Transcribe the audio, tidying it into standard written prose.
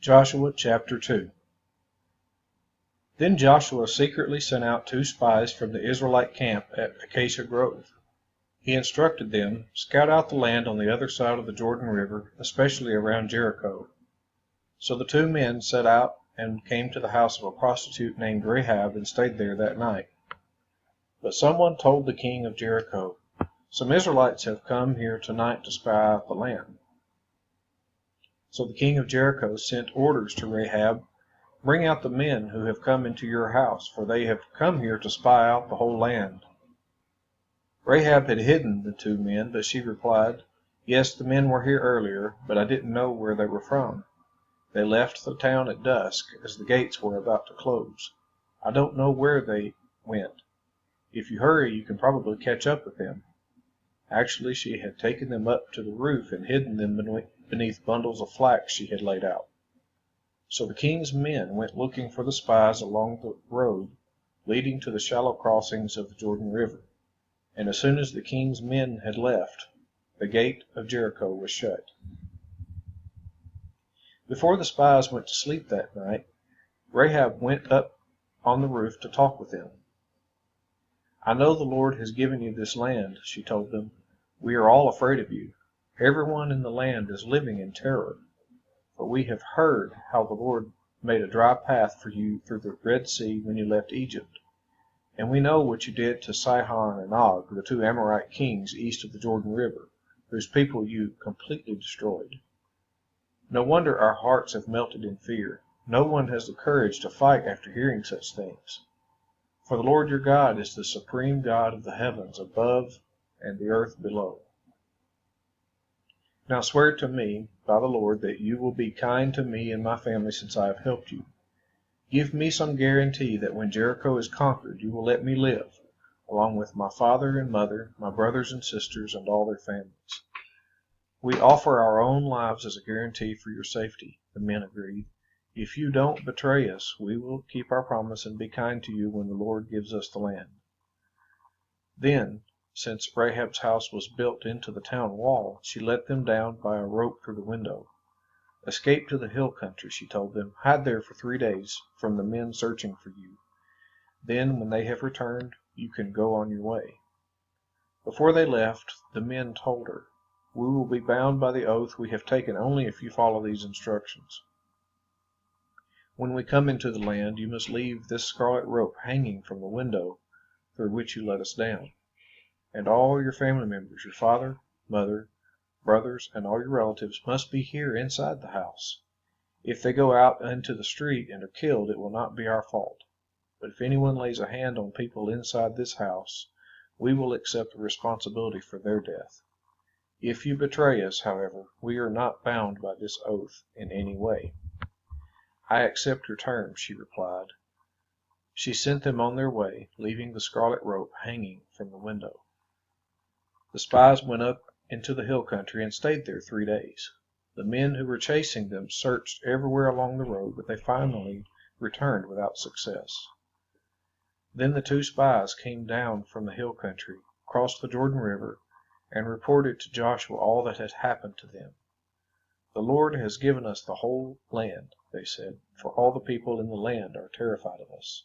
Joshua chapter 2. Then Joshua secretly sent out 2 spies from the Israelite camp at Acacia Grove. He instructed them, "Scout out the land on the other side of the Jordan River, especially around Jericho." So the 2 men set out and came to the house of a prostitute named Rahab and stayed there that night. But someone told the king of Jericho, "Some Israelites have come here tonight to spy out the land." So the king of Jericho sent orders to Rahab, "Bring out the men who have come into your house, for they have come here to spy out the whole land." Rahab had hidden the 2 men, but she replied, "Yes, the men were here earlier, but I didn't know where they were from. They left the town at dusk, as the gates were about to close. I don't know where they went. If you hurry, you can probably catch up with them." Actually, she had taken them up to the roof and hidden them beneath bundles of flax she had laid out. So the king's men went looking for the spies along the road leading to the shallow crossings of the Jordan River, and as soon as the king's men had left, the gate of Jericho was shut. Before the spies went to sleep that night, Rahab went up on the roof to talk with them. "I know the Lord has given you this land," she told them. "We are all afraid of you. Everyone in the land is living in terror. For we have heard how the Lord made a dry path for you through the Red Sea when you left Egypt. And we know what you did to Sihon and Og, the 2 Amorite kings east of the Jordan River, whose people you completely destroyed. No wonder our hearts have melted in fear. No one has the courage to fight after hearing such things. For the Lord your God is the supreme God of the heavens above and the earth below. Now swear to me by the Lord that you will be kind to me and my family since I have helped you. Give me some guarantee that when Jericho is conquered you will let me live, along with my father and mother, my brothers and sisters, and all their families." "We offer our own lives as a guarantee for your safety," the men agreed. "If you don't betray us, we will keep our promise and be kind to you when the Lord gives us the land." Then, since Rahab's house was built into the town wall, she let them down by a rope through the window. "Escape to the hill country," she told them. "Hide there for 3 days from the men searching for you. Then, when they have returned, you can go on your way." Before they left, the men told her, "We will be bound by the oath we have taken only if you follow these instructions. When we come into the land, you must leave this scarlet rope hanging from the window through which you let us down. And all your family members, your father, mother, brothers, and all your relatives must be here inside the house. If they go out into the street and are killed, it will not be our fault. But if anyone lays a hand on people inside this house, we will accept the responsibility for their death. If you betray us, however, we are not bound by this oath in any way." "I accept your terms," she replied. She sent them on their way, leaving the scarlet rope hanging from the window. The spies went up into the hill country and stayed there 3 days. The men who were chasing them searched everywhere along the road, but they finally returned without success. Then the 2 spies came down from the hill country, crossed the Jordan River, and reported to Joshua all that had happened to them. "The Lord has given us the whole land," they said, "for all the people in the land are terrified of us."